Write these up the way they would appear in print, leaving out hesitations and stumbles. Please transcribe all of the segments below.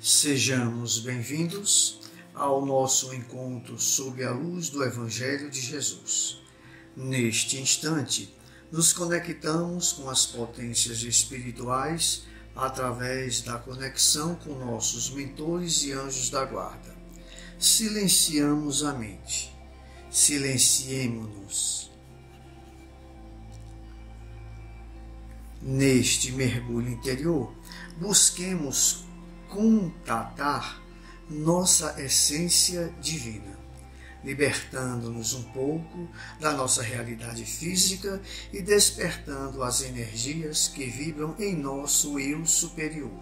Sejamos bem-vindos ao nosso encontro sob a luz do Evangelho de Jesus. Neste instante, nos conectamos com as potências espirituais através da conexão com nossos mentores e anjos da guarda. Silenciamos a mente. Silenciemo-nos. Neste mergulho interior, busquemos contatar nossa essência divina, libertando-nos um pouco da nossa realidade física e despertando as energias que vibram em nosso eu superior.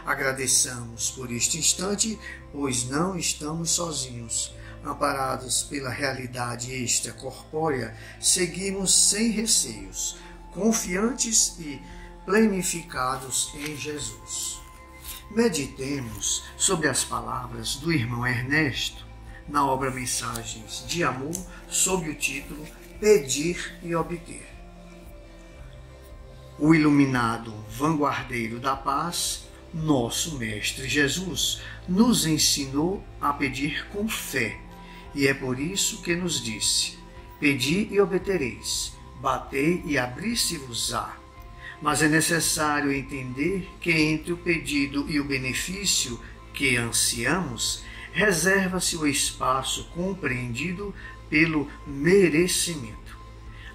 Agradeçamos por este instante, pois não estamos sozinhos. Amparados pela realidade extracorpórea, seguimos sem receios, confiantes e planificados em Jesus. Meditemos sobre as palavras do irmão Ernesto na obra Mensagens de Amor, sob o título Pedir e Obter. O iluminado vanguardeiro da paz, nosso Mestre Jesus, nos ensinou a pedir com fé, e é por isso que nos disse: pedi e obtereis, batei e abri-se-vos-á. Mas é necessário entender que entre o pedido e o benefício que ansiamos, reserva-se o espaço compreendido pelo merecimento.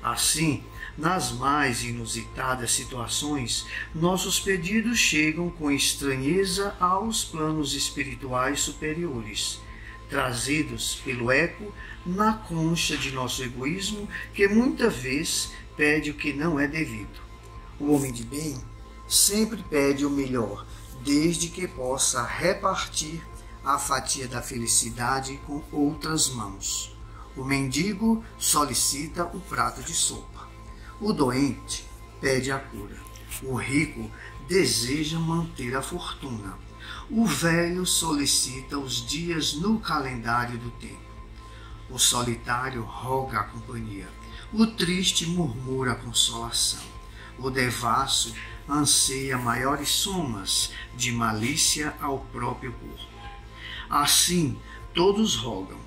Assim, nas mais inusitadas situações, nossos pedidos chegam com estranheza aos planos espirituais superiores, trazidos pelo eco na concha de nosso egoísmo, que muitas vezes pede o que não é devido. O homem de bem sempre pede o melhor, desde que possa repartir a fatia da felicidade com outras mãos. O mendigo solicita o prato de sopa. O doente pede a cura. O rico deseja manter a fortuna. O velho solicita os dias no calendário do tempo. O solitário roga a companhia. O triste murmura a consolação. O devasso anseia maiores somas de malícia ao próprio corpo. Assim, todos rogam,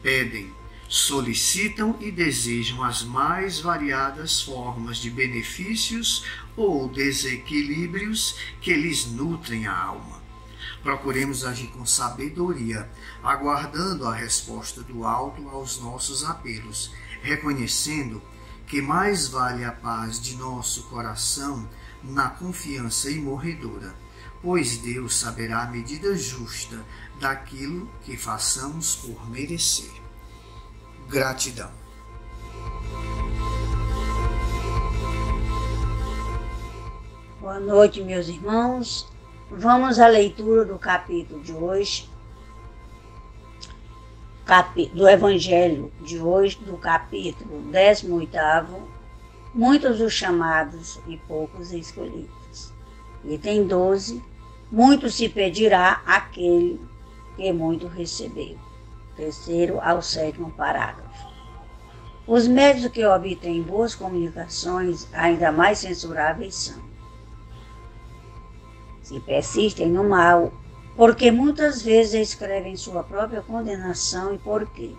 pedem, solicitam e desejam as mais variadas formas de benefícios ou desequilíbrios que lhes nutrem a alma. Procuremos agir com sabedoria, aguardando a resposta do alto aos nossos apelos, reconhecendo que mais vale a paz de nosso coração na confiança imorredora, pois Deus saberá a medida justa daquilo que façamos por merecer. Gratidão. Boa noite, meus irmãos. Vamos à leitura do capítulo de hoje, do Evangelho de hoje, do capítulo 18º, muitos os chamados e poucos escolhidos. Item 12, muito se pedirá àquele que muito recebeu. 3º ao 7º parágrafo. Os médios que obtêm boas comunicações ainda mais censuráveis são: se persistem no mal, porque muitas vezes escrevem sua própria condenação e por quê?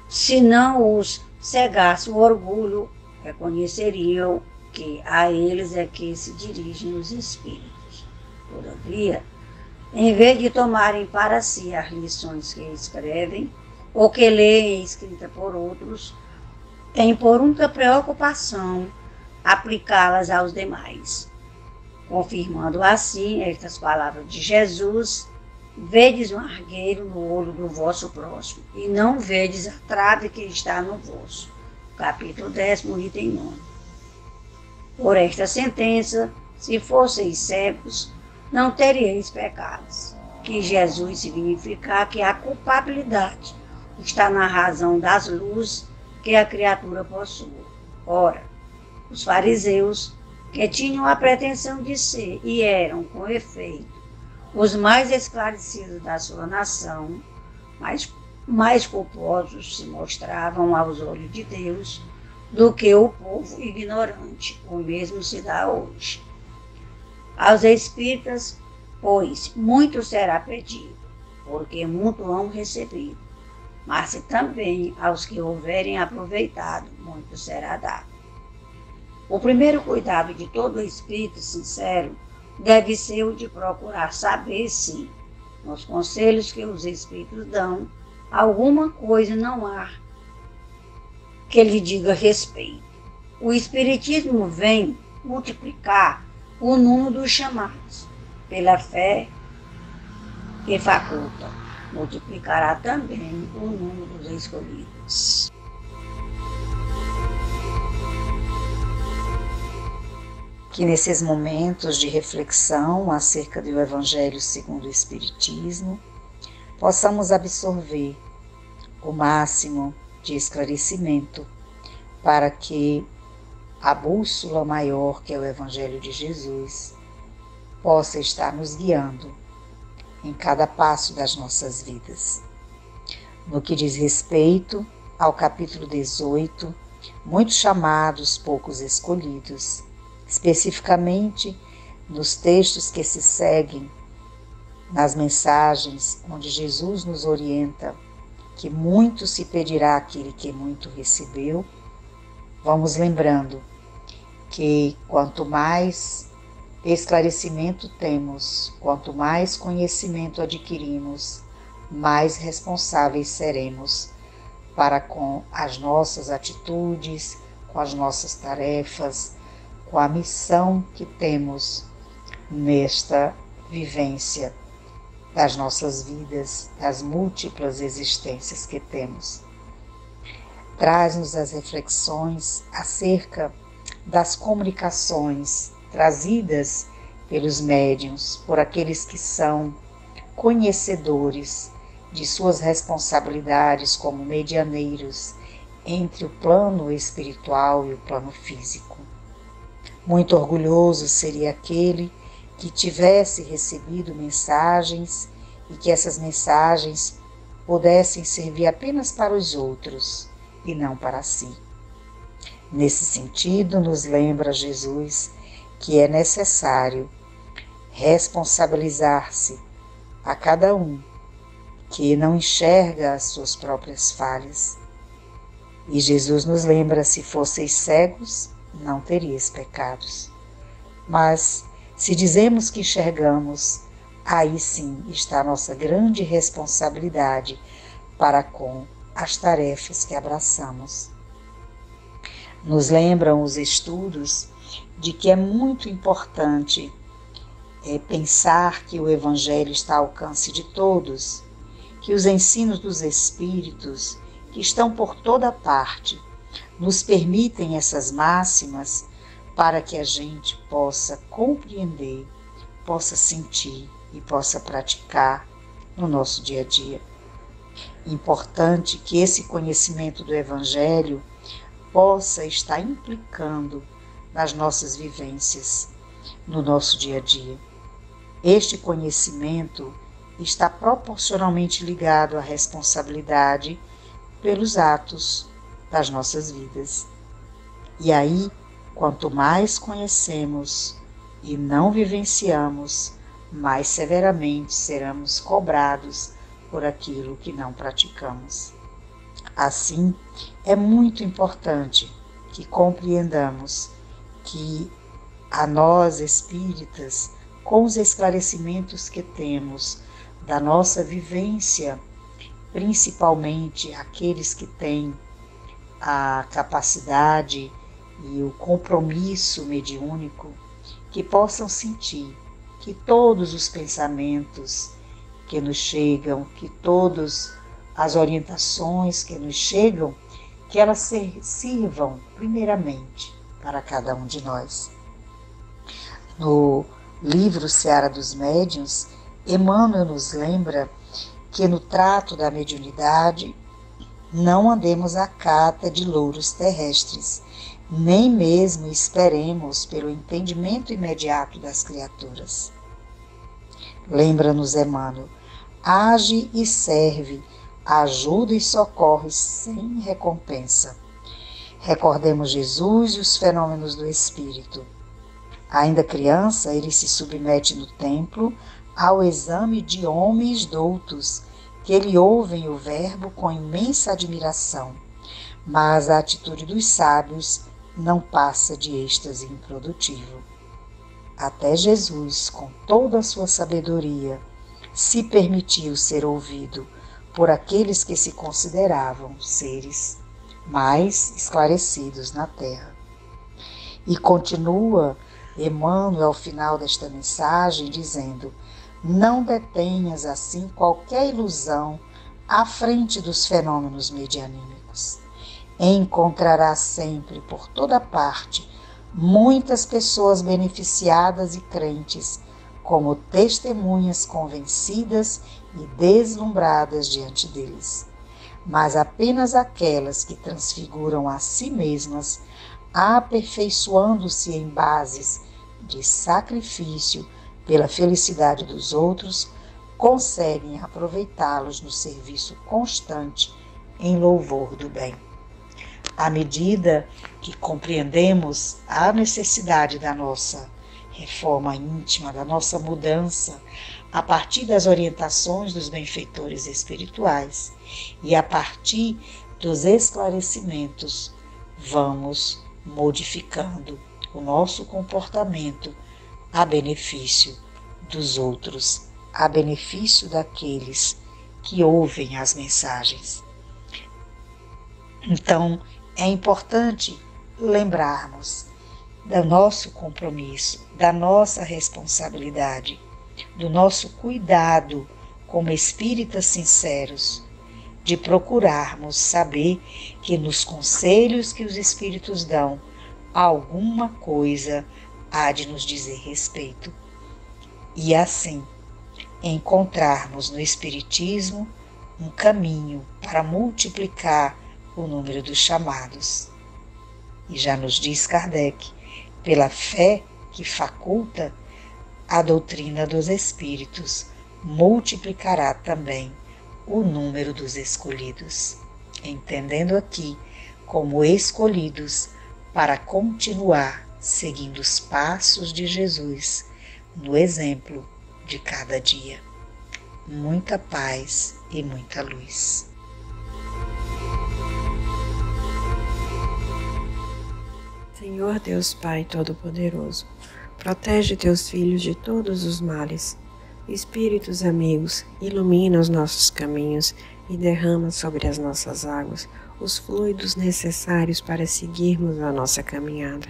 Se não os cegasse o orgulho, reconheceriam que a eles é que se dirigem os espíritos. Todavia, em vez de tomarem para si as lições que escrevem, ou que leem escrita por outros, têm por única preocupação aplicá-las aos demais, confirmando assim estas palavras de Jesus: vedes um argueiro no olho do vosso próximo, e não vedes a trave que está no vosso. Capítulo 10º, item 9. Por esta sentença, se fosseis cegos, não teríeis pecados. Que Jesus significar que a culpabilidade está na razão das luzes que a criatura possui. Ora, os fariseus, que tinham a pretensão de ser, e eram, com efeito, os mais esclarecidos da sua nação, mais culposos se mostravam aos olhos de Deus do que o povo ignorante. O mesmo se dá hoje. Aos espíritas, Pois muito será pedido, porque muito hão recebido. Mas se também aos que houverem aproveitado, muito será dado. O primeiro cuidado de todo espírito sincero deve ser o de procurar saber se, nos conselhos que os espíritos dão, alguma coisa não há que lhe diga respeito. O espiritismo vem multiplicar o número dos chamados, pela fé que faculta, multiplicará também o número dos escolhidos. Que nesses momentos de reflexão acerca do Evangelho segundo o Espiritismo, possamos absorver o máximo de esclarecimento para que a bússola maior, que é o Evangelho de Jesus, possa estar nos guiando em cada passo das nossas vidas. No que diz respeito ao capítulo 18, muitos chamados, poucos escolhidos, especificamente nos textos que se seguem, nas mensagens onde Jesus nos orienta que muito se pedirá àquele que muito recebeu, vamos lembrando que quanto mais esclarecimento temos, quanto mais conhecimento adquirimos, mais responsáveis seremos para com as nossas atitudes, com as nossas tarefas, com a missão que temos nesta vivência das nossas vidas, das múltiplas existências que temos. Traz-nos as reflexões acerca das comunicações trazidas pelos médiuns, por aqueles que são conhecedores de suas responsabilidades como medianeiros entre o plano espiritual e o plano físico. Muito orgulhoso seria aquele que tivesse recebido mensagens e que essas mensagens pudessem servir apenas para os outros e não para si. Nesse sentido, nos lembra Jesus que é necessário responsabilizar-se a cada um que não enxerga as suas próprias falhas. E Jesus nos lembra: se fosseis cegos, não teríeis pecados. Mas se dizemos que enxergamos, aí sim está a nossa grande responsabilidade para com as tarefas que abraçamos. Nos lembram os estudos de que é muito importante pensar que o Evangelho está ao alcance de todos, que os ensinos dos Espíritos, que estão por toda parte, nos permitem essas máximas para que a gente possa compreender, possa sentir e possa praticar no nosso dia a dia. Importante que esse conhecimento do Evangelho possa estar implicando nas nossas vivências, no nosso dia a dia. Este conhecimento está proporcionalmente ligado à responsabilidade pelos atos das nossas vidas. E aí, quanto mais conhecemos e não vivenciamos, mais severamente seremos cobrados por aquilo que não praticamos. Assim, é muito importante que compreendamos que a nós espíritas, com os esclarecimentos que temos da nossa vivência, principalmente aqueles que têm a capacidade e o compromisso mediúnico, que possam sentir que todos os pensamentos que nos chegam, que todas as orientações que nos chegam, que elas sirvam primeiramente para cada um de nós. No livro Seara dos Médiuns, Emmanuel nos lembra que no trato da mediunidade não andemos à cata de louros terrestres, nem mesmo esperemos pelo entendimento imediato das criaturas. Lembra-nos Emmanuel: age e serve, ajuda e socorre sem recompensa. Recordemos Jesus e os fenômenos do Espírito. Ainda criança, ele se submete no templo ao exame de homens doutos, que lhe ouvem o verbo com imensa admiração, mas a atitude dos sábios não passa de êxtase improdutivo. Até Jesus, com toda a sua sabedoria, se permitiu ser ouvido por aqueles que se consideravam seres mais esclarecidos na terra. E continua Emmanuel ao final desta mensagem dizendo: não detenhas assim qualquer ilusão à frente dos fenômenos medianímicos. Encontrarás sempre por toda parte muitas pessoas beneficiadas e crentes, como testemunhas convencidas e deslumbradas diante deles. Mas apenas aquelas que transfiguram a si mesmas, aperfeiçoando-se em bases de sacrifício pela felicidade dos outros, conseguem aproveitá-los no serviço constante em louvor do bem. À medida que compreendemos a necessidade da nossa reforma íntima, da nossa mudança, a partir das orientações dos benfeitores espirituais e a partir dos esclarecimentos, vamos modificando o nosso comportamento a benefício dos outros, a benefício daqueles que ouvem as mensagens. Então, é importante lembrarmos do nosso compromisso, da nossa responsabilidade, do nosso cuidado como espíritas sinceros, de procurarmos saber que nos conselhos que os espíritos dão, alguma coisa há de nos dizer respeito. E assim, encontrarmos no Espiritismo um caminho para multiplicar o número dos chamados. E já nos diz Kardec, pela fé que faculta, a doutrina dos Espíritos multiplicará também o número dos escolhidos, entendendo aqui como escolhidos para continuar seguindo os passos de Jesus no exemplo de cada dia. Muita paz e muita luz. Senhor Deus Pai Todo-Poderoso, protege teus filhos de todos os males. Espíritos amigos, ilumina os nossos caminhos e derrama sobre as nossas águas os fluidos necessários para seguirmos a nossa caminhada.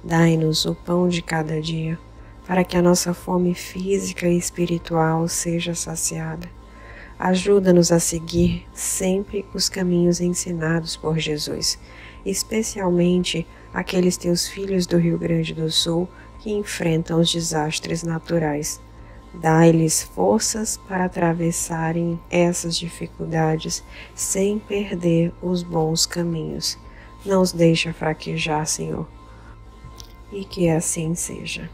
Dai-nos o pão de cada dia, para que a nossa fome física e espiritual seja saciada. Ajuda-nos a seguir sempre os caminhos ensinados por Jesus, especialmente aqueles teus filhos do Rio Grande do Sul que enfrentam os desastres naturais. Dai-lhes forças para atravessarem essas dificuldades sem perder os bons caminhos. Não os deixa fraquejar, Senhor. E que assim seja.